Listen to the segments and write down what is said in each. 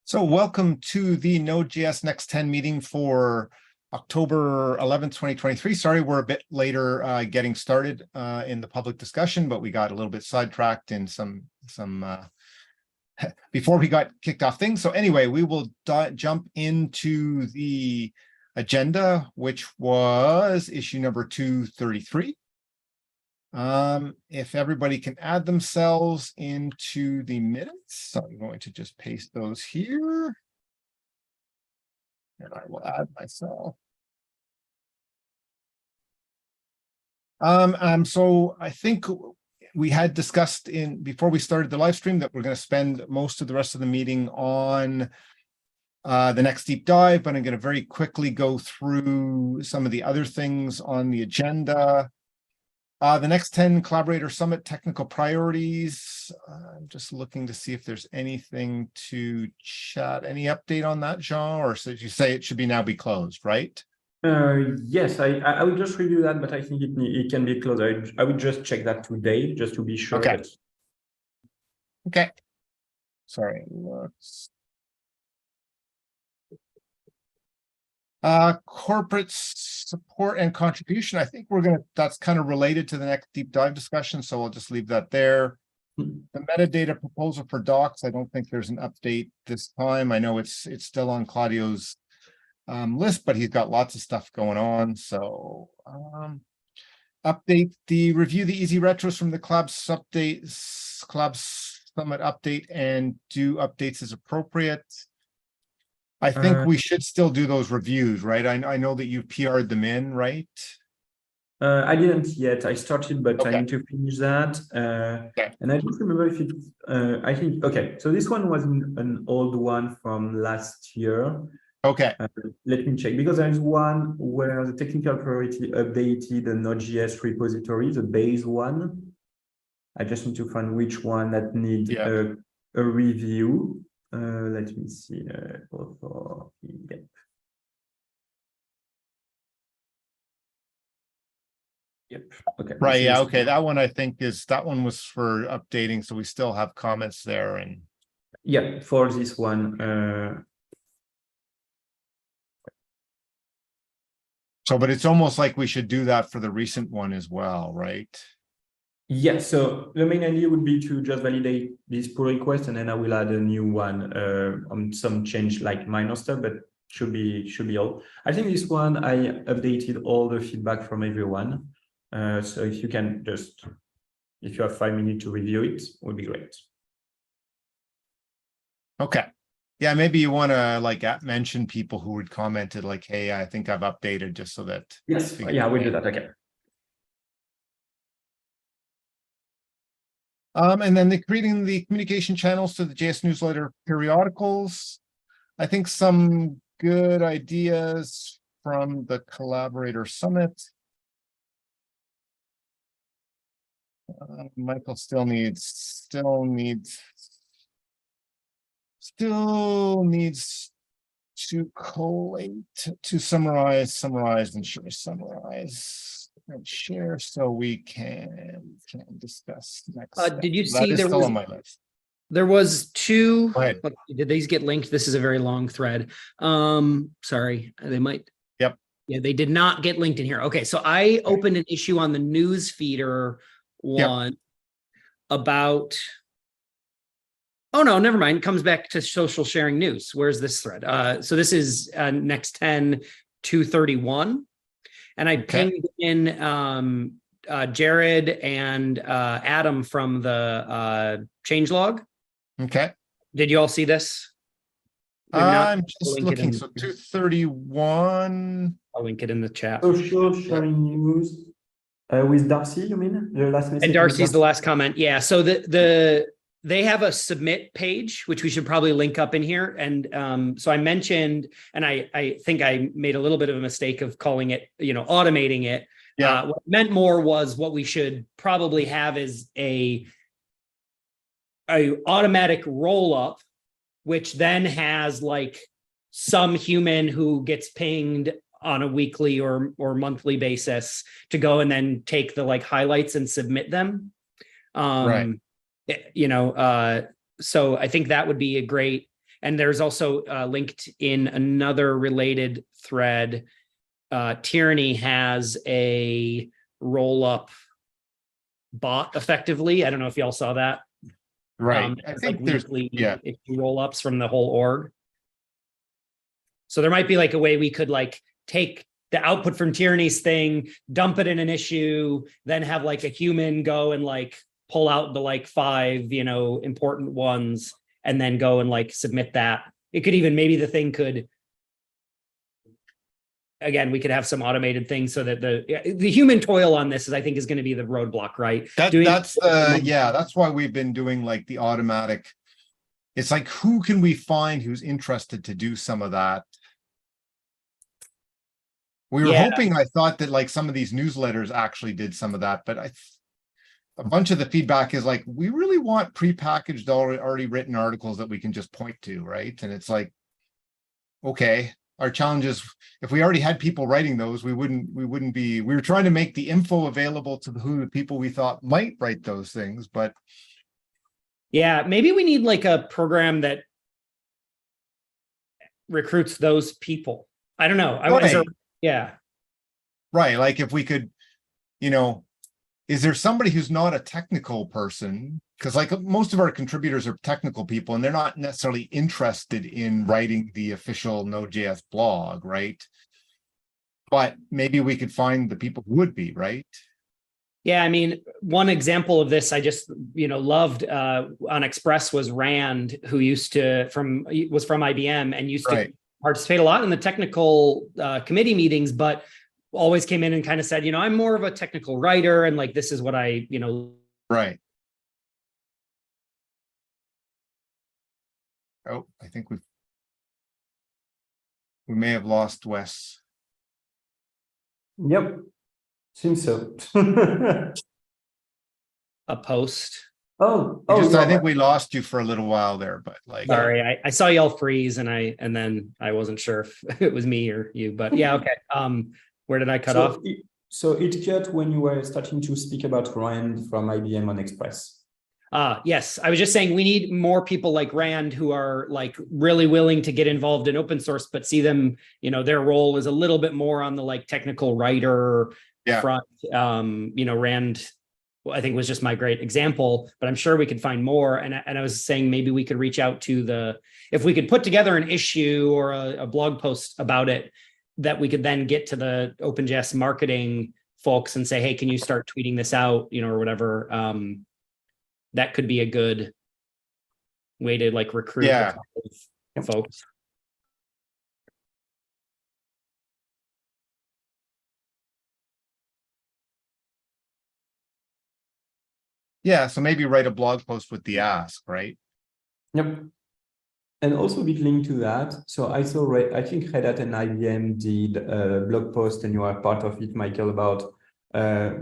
So welcome to the Node.js Next 10 meeting for October 11th, 2023. Sorry, we're a bit later getting started in the public discussion, but we got a little bit sidetracked in some before we got kicked off things. So anyway, we will jump into the agenda, which was issue number 233. If everybody can add themselves into the minutes, so I'm going to just paste those here. And I will add myself. So I think we had discussed before we started the live stream that we're going to spend most of the rest of the meeting on the next deep dive, but I'm going to very quickly go through some of the other things on the agenda. The Next 10 Collaborator Summit technical priorities. I'm just looking to see if there's anything to chat. Any update on that, Jean? Or so you say it should now be closed, right? Yes, I will just review that, but I think it can be closed. I will just check that today just to be sure. Okay. Okay. Sorry. Corporate support and contribution. I think that's kind of related to the next deep dive discussion, so I'll just leave that there. The metadata proposal for docs, I don't think there's an update this time. I know it's still on Claudio's list, but he's got lots of stuff going on. So review the easy retros from the Collab Summit update and do updates as appropriate. I think we should still do those reviews, right? I know that you've PR'd them in, right? I didn't yet. I started, but okay. I need to finish that. Okay. And I don't remember if it's, I think, okay. So this one was an old one from last year. Okay. Let me check, because there's one where the technical priority updated the Node.js repository, the base one. I just need to find which one that needs a review. Let me see. Yep. Okay. Right. Yeah. Okay. That one I think was for updating, so we still have comments there. And yeah, for this one. So, but it's almost like we should do that for the recent one as well, right? Yeah, so the main idea would be to just validate this pull request, and then I will add a new one on some change, like minor stuff, but should be all. I think this one I updated all the feedback from everyone. So if you can if you have 5 minutes to review it, would be great. Okay. Yeah, maybe you want to mention people who had commented like, hey, I think I've updated, just so that. Yes, yeah, we'll do that. Okay. And then creating the communication channels to the JS newsletter periodicals. I think some good ideas from the Collaborator Summit. Michael still needs to collate, to summarize, and share, so we can discuss next. Did you see there was on my list? There was two. Did these get linked? This is a very long thread. Sorry, they might. Yep. Yeah, they did not get linked in here. Okay, so I opened an issue on the news feeder one about. Oh no, never mind. It comes back to social sharing news. Where's this thread? So this is Next 10 231. And I pinged in Jared and Adam from the changelog. Okay. Did you all see this? I'm just looking. So 231. I'll link it in the chat. Social sharing news with Darcy, you mean? The last message. And Darcy's the last comment. Yeah. So they have a submit page, which we should probably link up in here. And so I mentioned, and I think I made a little bit of a mistake of calling it, automating it. Yeah. What I meant more was what we should probably have is a automatic roll up, which then has like some human who gets pinged on a weekly or monthly basis to go and then take the highlights and submit them. Right. So I think that would be a great, And there's also linked in another related thread. Tyranny has a roll-up bot effectively. I don't know if y'all saw that. Right. I It's think like there's, weekly yeah. issue roll-ups from the whole org. So there might be like a way we could like take the output from Tyranny's thing, dump it in an issue, then have like a human go and like pull out the like 5, important ones, and then go and like submit that. It could even, maybe the thing could, again, we could have some automated things so that the human toil on this is, I think, is going to be the roadblock, right? That's why we've been doing like the automatic. It's like, who can we find who's interested to do some of that? We were hoping, I thought that like some of these newsletters actually did some of that, but a bunch of the feedback is like, we really want prepackaged, already written articles that we can just point to, right? And it's like, okay, our challenge is if we already had people writing those, we were trying to make the info available to the people we thought might write those things, but. Yeah, maybe we need like a program that recruits those people. I don't know. Yeah. Right. Like if we could, is there somebody who's not a technical person? Because like most of our contributors are technical people and they're not necessarily interested in writing the official Node.js blog, right? But maybe we could find the people who would be, right? Yeah, I mean, one example of this I just, loved on Express was Rand, who was from IBM and used to participate a lot in the technical committee meetings, but always came in and kind of said, I'm more of a technical writer and like, this is what I, Right. Oh, I think we may have lost Wes. Yep. Seems so. A post. I think we lost you for a little while there, but like. Sorry, I saw y'all freeze and then I wasn't sure if it was me or you, but yeah, okay. Where did I cut off? So it cut when you were starting to speak about Rand from IBM on Express. Yes, I was just saying we need more people like Rand who are like really willing to get involved in open source, but see them, their role is a little bit more on the like technical writer front. Rand, I think, was just my great example, but I'm sure we could find more. And I was saying maybe we could reach out to if we could put together an issue or a blog post about it, that we could then get to the OpenJS marketing folks and say, hey, can you start tweeting this out, or whatever. That could be a good way to like recruit folks. Yeah, so maybe write a blog post with the ask, right? Yep. And also a bit linked to that. So I think Red Hat and IBM did a blog post and you are part of it, Michael, about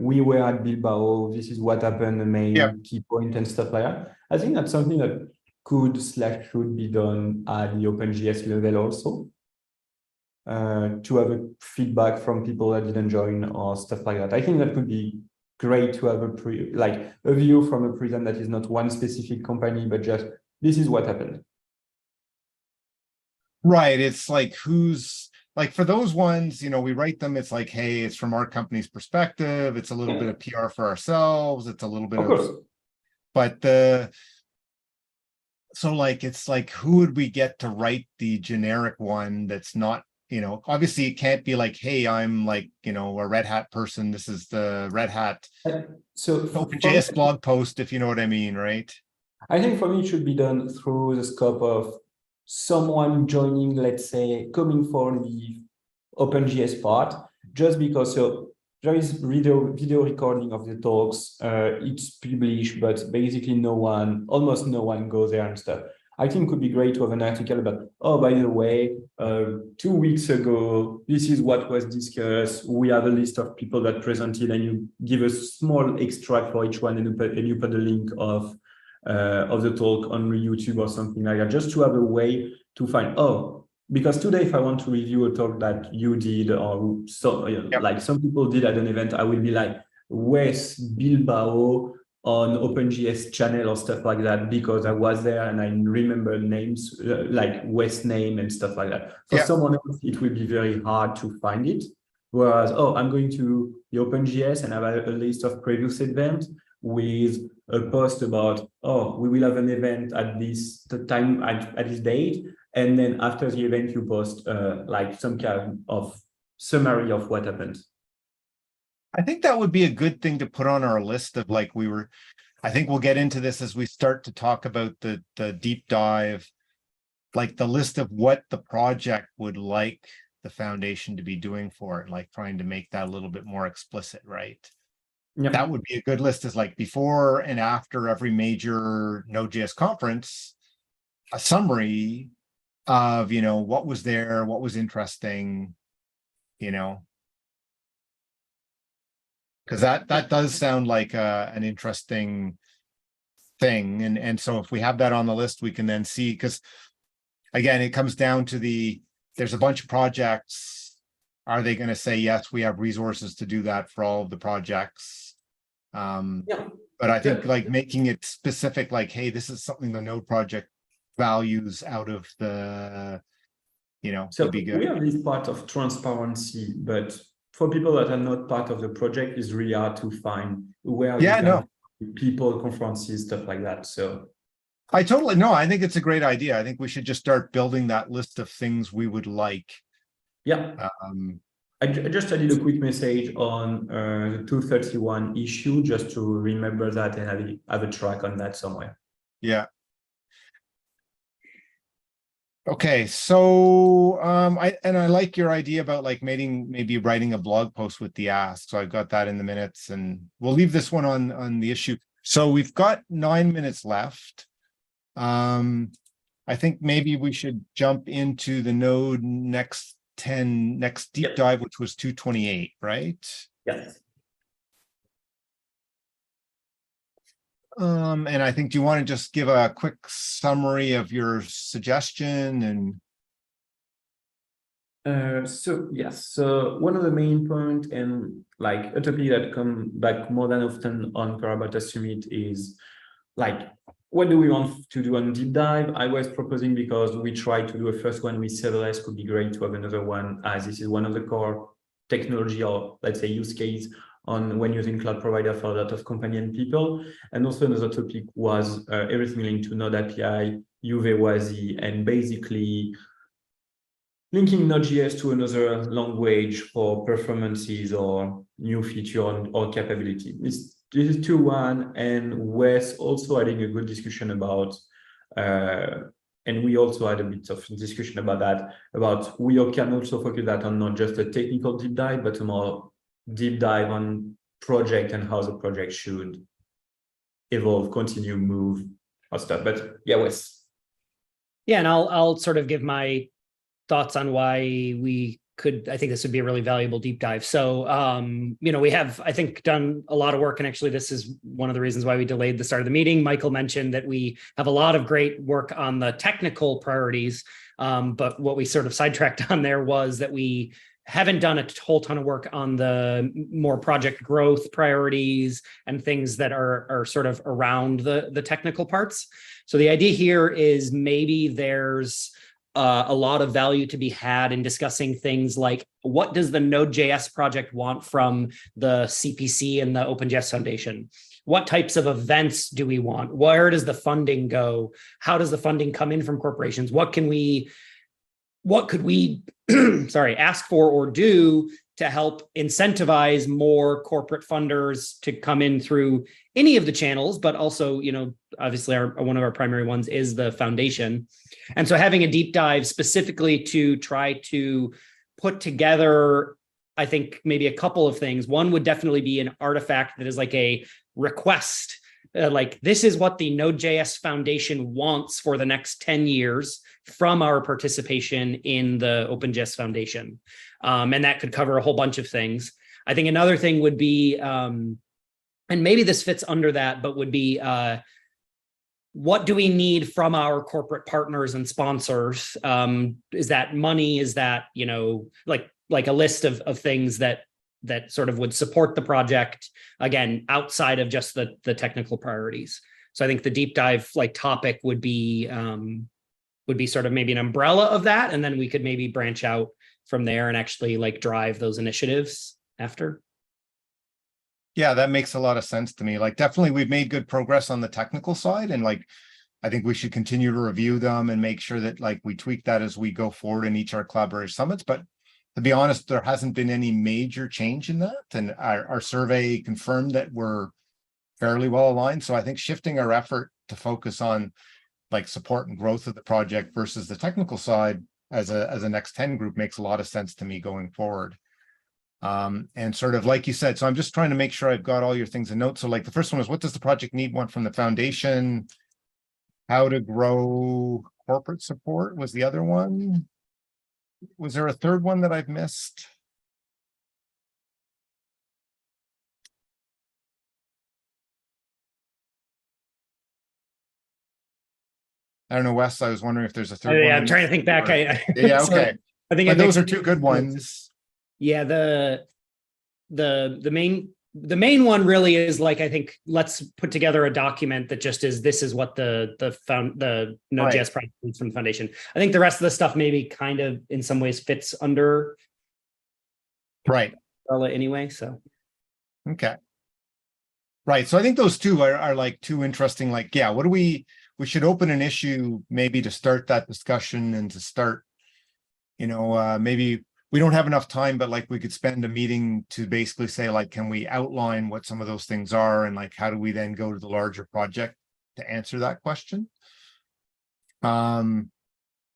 we were at Bilbao, this is what happened, the main key point and stuff like that. I think that's something that should be done at the OpenJS level also, to have a feedback from people that didn't join or stuff like that. I think that could be great to have a view from a prism that is not one specific company, but just this is what happened. Right. It's like like for those ones, we write them, it's like, hey, it's from our company's perspective. It's a little bit of PR for ourselves. It's a little bit but so like, it's like, who would we get to write the generic one that's not, obviously it can't be like, hey, I'm like, a Red Hat person. This is the Red Hat OpenJS blog post, if you know what I mean, right? I think for me, it should be done through the scope of someone joining, let's say, coming for the OpenJS part, just because there is video recording of the talks, it's published, but basically almost no one goes there and stuff. I think it could be great to have an article about, oh, by the way, 2 weeks ago, this is what was discussed. We have a list of people that presented, and you give a small extract for each one, and you put the link of the talk on YouTube or something like that, just to have a way to find, because today, if I want to review a talk that you did, or like some people did at an event, I will be like, West Bilbao on OpenJS channel or stuff like that because I was there and I remember names like West name and stuff like that. For someone else, it will be very hard to find it. Whereas, oh, I'm going to the OpenJS and I have a list of previous events with a post about, oh, we will have an event at this time, at this date. And then after the event, you post like some kind of summary of what happened. I think that would be a good thing to put on our list of like I think we'll get into this as we start to talk about the deep dive, like the list of what the project would like the foundation to be doing for it, like trying to make that a little bit more explicit, right? Yep. That would be a good list, is like before and after every major Node.js conference, a summary of, you know, what was there, what was interesting, you know, because that does sound like an interesting thing. And so if we have that on the list, we can then see, because again, it comes down to there's a bunch of projects. Are they going to say, yes, we have resources to do that for all of the projects? But I think like making it specific, like, hey, this is something the Node project values out of the, you know, so would be good. We have this part of transparency, but for people that are not part of the project, it's really hard to find where people, conferences, stuff like that. So I think it's a great idea. I think we should just start building that list of things we would like. Yeah. I just added a quick message on the 231 issue, just to remember that and have a track on that somewhere. Yeah. Okay, so I like your idea about like maybe writing a blog post with the ask. So I've got that in the minutes, and we'll leave this one on the issue. So we've got 9 minutes left. I think maybe we should jump into the Node next deep dive, which was 228, right? Yes. And I think, do you want to just give a quick summary of your suggestion? And so one of the main points, and like a topic that come back more than often on Parabata Summit, is like, what do we want to do on deep dive? I was proposing, because we tried to do a first one with serverless, could be great to have another one, as this is one of the core technology, or let's say use case, on when using cloud provider for a lot of company and people. And also another topic was everything linked to Node API, UV-WASI, and basically linking Node.js to another language for performances or new feature or capability. This is 2.1, and Wes also adding a good discussion about, and we also had a bit of discussion about that, about we can also focus that on not just a technical deep dive, but a more deep dive on project and how the project should evolve, continue, move, or stuff. But yeah, Wes. Yeah, and I'll sort of give my thoughts on why I think this would be a really valuable deep dive. So, you know, we have, I think, done a lot of work, and actually this is one of the reasons why we delayed the start of the meeting. Michael mentioned that we have a lot of great work on the technical priorities, but what we sort of sidetracked on there was that we haven't done a whole ton of work on the more project growth priorities and things that are sort of around the technical parts. So the idea here is maybe there's a lot of value to be had in discussing things like, what does the Node.js project want from the CPC and the OpenJS Foundation? What types of events do we want? Where does the funding go? How does the funding come in from corporations? What could we ask for or do to help incentivize more corporate funders to come in through any of the channels, but also, you know, obviously one of our primary ones is the foundation. And so having a deep dive specifically to try to put together, I think maybe a couple of things. One would definitely be an artifact that is like a request, like this is what the Node.js Foundation wants for the next 10 years from our participation in the OpenJS Foundation. And that could cover a whole bunch of things. I think another thing would be, and maybe this fits under that, but would be, what do we need from our corporate partners and sponsors? Is that money? Is that, you know, like a list of things that that sort of would support the project, again, outside of just the technical priorities. So I think the deep dive like topic would be sort of maybe an umbrella of that, and then we could maybe branch out from there and actually like drive those initiatives after. Yeah, that makes a lot of sense to me. Like, definitely we've made good progress on the technical side, and like I think we should continue to review them and make sure that like we tweak that as we go forward in each of our collaborative summits. But to be honest, there hasn't been any major change in that, and our survey confirmed that we're fairly well aligned. So I think shifting our effort to focus on like support and growth of the project versus the technical side as a next 10 group makes a lot of sense to me going forward. And sort of like you said, so I'm just trying to make sure I've got all your things in notes. So like the first one was, what does the project need? One from the foundation. How to grow corporate support was the other one. Was there a third one that I've missed? I don't know, Wes. I was wondering if there's a third one. Yeah, I'm trying to think back. Yeah, okay. I think but those are two good ones. Yeah, the main one really is like, I think let's put together a document that just is, this is what the Node.js project needs from the foundation. I think the rest of the stuff maybe kind of in some ways fits under right anyway. So okay. Right. So I think those two are like two interesting, like, yeah, what do we should open an issue maybe to start that discussion and to start, maybe we don't have enough time, but like we could spend a meeting to basically say, like, can we outline what some of those things are? And like, how do we then go to the larger project to answer that question? And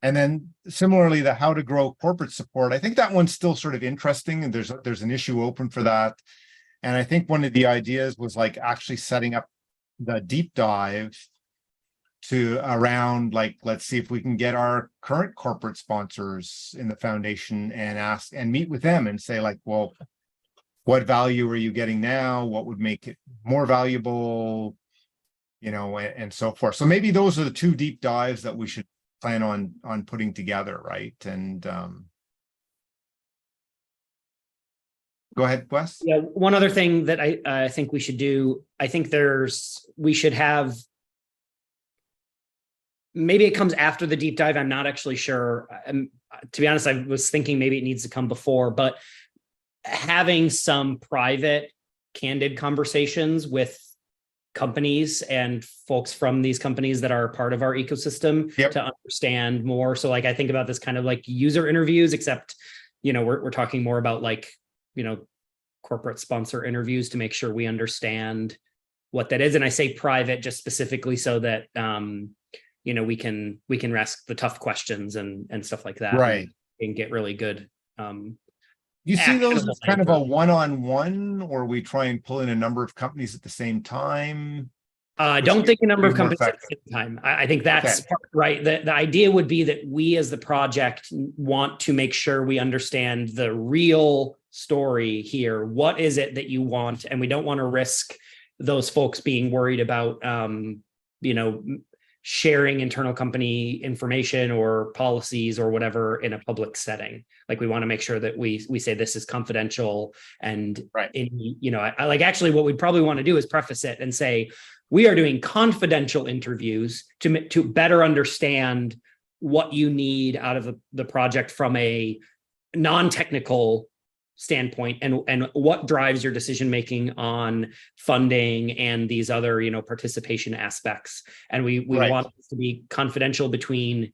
then similarly, the how to grow corporate support, I think that one's still sort of interesting, and there's an issue open for that. And I think one of the ideas was like actually setting up the deep dive to around like, let's see if we can get our current corporate sponsors in the foundation and ask and meet with them and say like, well, what value are you getting now? What would make it more valuable? And so forth. So maybe those are the two deep dives that we should plan on putting together, right? And go ahead, Wes. Yeah, one other thing that I think we should do, I think we should have, maybe it comes after the deep dive. I'm not actually sure. To be honest, I was thinking maybe it needs to come before, but having some private, candid conversations with companies and folks from these companies that are part of our ecosystem to understand more. So like, I think about this kind of like user interviews, except, we're talking more about like, corporate sponsor interviews to make sure we understand what that is. And I say private just specifically so that, we can ask the tough questions and stuff like that. Right. And get really good. You see those as kind of a one-on-one, or we try and pull in a number of companies at the same time? I don't think a number of companies at the same time. I think that's right. The idea would be that we as the project want to make sure we understand the real story here. What is it that you want? And we don't want to risk those folks being worried about, sharing internal company information or policies or whatever in a public setting. Like we want to make sure that we say this is confidential and I like actually what we'd probably want to do is preface it and say, we are doing confidential interviews to better understand what you need out of the project from a non-technical standpoint and what drives your decision making on funding and these other participation aspects. And we want this to be confidential between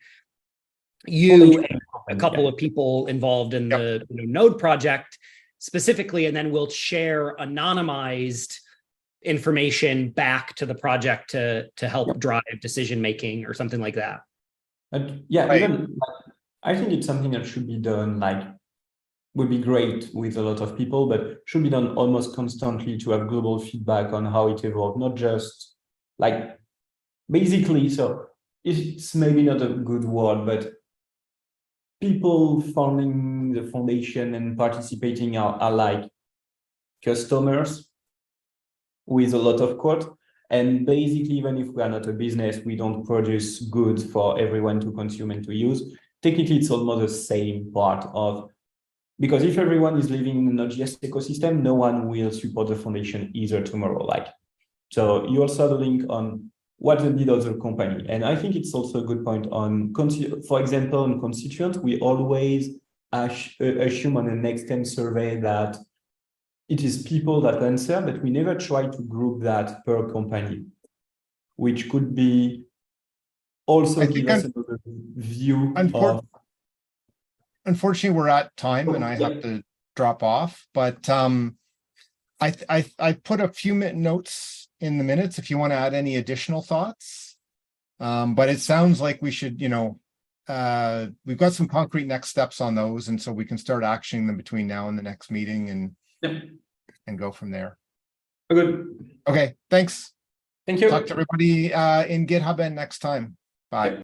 you and a couple of people involved in the Node project specifically, and then we'll share anonymized information back to the project to help drive decision making or something like that. And even, I think it's something that should be done, like would be great with a lot of people, but should be done almost constantly to have global feedback on how it evolved, not just like basically. So it's maybe not a good word, but people funding the foundation and participating are like customers with a lot of quote. And basically, even if we are not a business, we don't produce goods for everyone to consume and to use. Technically, it's almost the same part of because if everyone is living in the Node.js ecosystem, no one will support the foundation either tomorrow. So you also have a link on what the need of the company. And I think it's also a good point on, for example, in constituent, we always assume on the next 10 survey that it is people that answer, but we never try to group that per company, which could be also give us another view of. Unfortunately, we're at time and I have to drop off, but I put a few notes in the minutes if you want to add any additional thoughts. But it sounds like we should, we've got some concrete next steps on those, and so we can start actioning them between now and the next meeting and go from there. Good. Okay, thanks. Thank you. Talk to everybody in GitHub and next time. Bye.